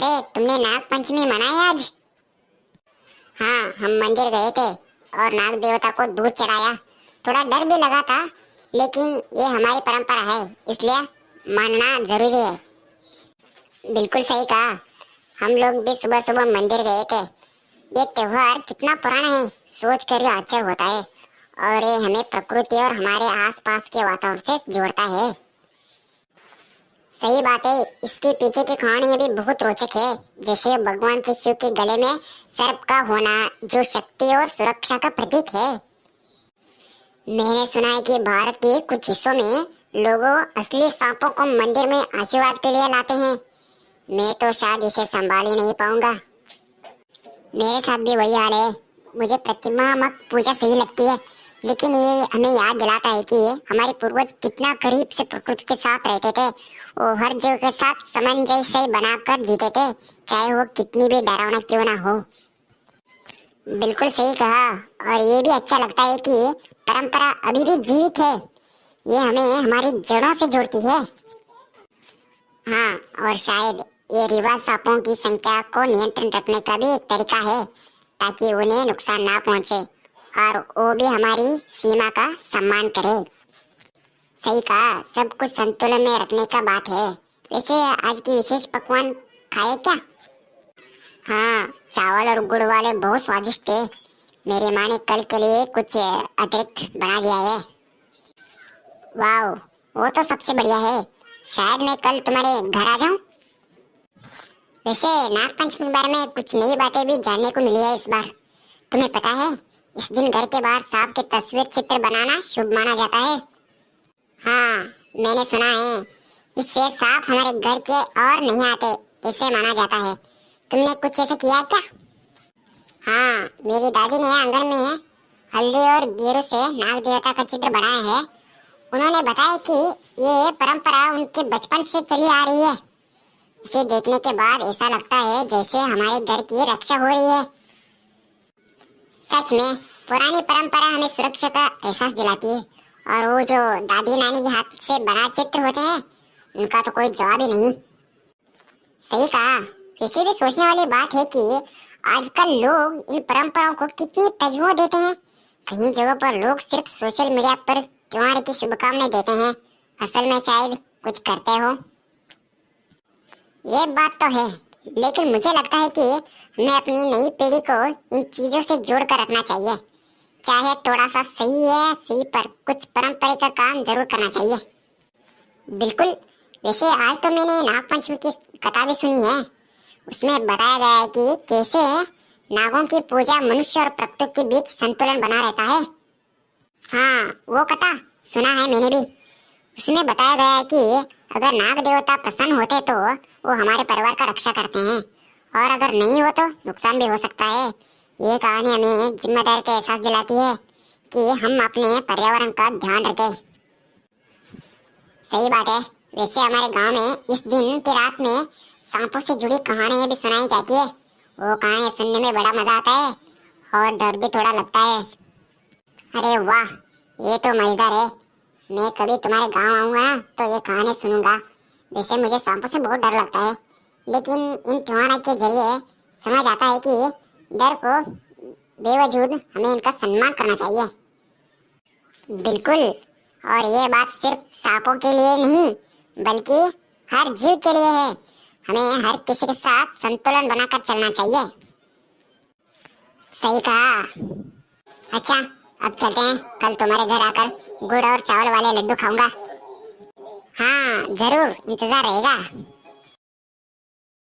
अरे तुमने नाग पंचमी मनाई आज? हाँ, हम मंदिर गए थे और नाग देवता को दूध चढ़ाया। थोड़ा डर भी लगा था, लेकिन ये हमारी परंपरा है, इसलिए मानना जरूरी है। बिल्कुल सही कहा। हम लोग भी सुबह सुबह मंदिर गए थे। ये त्योहार कितना पुराना है, सोच कर ही आश्चर्य होता है। और ये हमें प्रकृति और हमारे आसपास के वातावरण से जोड़ता है। सही बात है। इसके पीछे की कहानी भी बहुत रोचक है। जैसे भगवान के शिव के गले में सर्प का होना, जो शक्ति और सुरक्षा का प्रतीक है। मैंने सुना है कि भारत के कुछ हिस्सों में लोगों असली सांपों को मंदिर में आशीर्वाद के लिए लाते हैं। मैं तो शायद इसे संभाल ही नहीं पाऊंगा। मेरे साथ भी वही हाल है। मुझे प्रतिमात्मक पूजा सही लगती है, लेकिन ये हमें याद दिलाता है कि हमारे पूर्वज कितना करीब से प्रकृति के साथ रहते थे। वो हर जीव के साथ सामंजस्य बनाकर जीते थे, चाहे वो कितनी भी डरावना क्यों ना हो। बिल्कुल सही कहा। और ये भी अच्छा लगता है कि परंपरा अभी भी जीवित है। ये हमें हमारी जड़ों से जोड़ती है। हाँ, और शायद ये रिवाज सांपों की संख्या को नियंत्रण रखने का भी एक तरीका है, ताकि उन्हें नुकसान ना पहुंचे और वो भी हमारी सीमा का सम्मान करे। सही कहा। सब कुछ संतुलन में रखने का बात है। वैसे आज की विशेष पकवान खाए क्या? हाँ, चावल और गुड़ वाले बहुत स्वादिष्ट थे। मेरी माँ ने कल के लिए कुछ अतिरिक्त बना दिया है। वाह, वो तो सबसे बढ़िया है। शायद मैं कल तुम्हारे घर आ जाऊं। वैसे नाग पंचमी के बारे में कुछ नई बातें भी जानने को मिली है इस बार। तुम्हें पता है, इस दिन घर के बाहर सांप की तस्वीर चित्र बनाना शुभ माना जाता है। हाँ, मैंने सुना है। इससे सांप हमारे घर के और नहीं आते, ऐसे माना जाता है। तुमने कुछ ऐसा किया क्या? हाँ, मेरी दादी ने आंगन में हल्दी और गेरू से नाग देवता का चित्र बनाया है। उन्होंने बताया कि ये परंपरा उनके बचपन से चली आ रही है। इसे देखने के बाद ऐसा लगता है जैसे हमारे घर की रक्षा हो रही है। सच में पुरानी परंपरा हमें सुरक्षा का एहसास दिलाती है। और वो जो दादी नानी के हाथ से बना चित्र होते हैं, उनका तो कोई जवाब ही नहीं। सही कहा। वैसे भी सोचने वाली बात है कि आजकल लोग इन परंपराओं को कितनी तवज्जो देते हैं। कई जगहों पर लोग सिर्फ सोशल मीडिया पर त्योहार की शुभकामनाएं देते हैं, असल में शायद कुछ करते हो। ये बात तो है, लेकिन मुझे लगता है कि हमें अपनी नई पीढ़ी को इन चीजों से जोड़ कर रखना चाहिए। चाहे थोड़ा सा सही है सही, पर कुछ परंपरा का काम जरूर करना चाहिए। बिल्कुल। वैसे आज तो मैंने नाग पंचमी की कथा भी सुनी है। उसमें बताया गया है कि कैसे नागों की पूजा मनुष्य और प्रकृति के बीच संतुलन बना रहता है। हाँ, वो कथा सुना है मैंने भी। उसमें बताया गया है कि अगर नाग देवता प्रसन्न होते तो वो हमारे परिवार का रक्षा करते हैं, और अगर नहीं हो तो नुकसान भी हो सकता है। ये कहानी हमें जिम्मेदारी का एहसास दिलाती है कि हम अपने पर्यावरण का ध्यान रखें। सही बात है। वैसे हमारे गांव में इस दिन की रात में सांपों से जुड़ी कहानियां भी सुनाई जाती है। वो कहानी सुनने में बड़ा मजा आता है और डर भी थोड़ा लगता है। अरे वाह, ये तो मजेदार है। मैं कभी तुम्हारे गांव आऊंगा ना तो ये कहानी सुनूंगा। वैसे मुझे सांपों से बहुत डर लगता है, लेकिन इन त्योहारों के जरिए समझ आता है कि डर को बेवजूद हमें इनका सम्मान करना चाहिए। बिल्कुल। और ये बात सिर्फ सांपों के लिए नहीं, बल्कि हर जीव के लिए है। हमें हर किसी के साथ संतुलन बनाकर चलना चाहिए। सही कहा। अच्छा, अब चलते हैं। कल तुम्हारे घर आकर गुड़ और चावल वाले लड्डू खाऊंगा। हाँ जरूर, इंतजार रहेगा।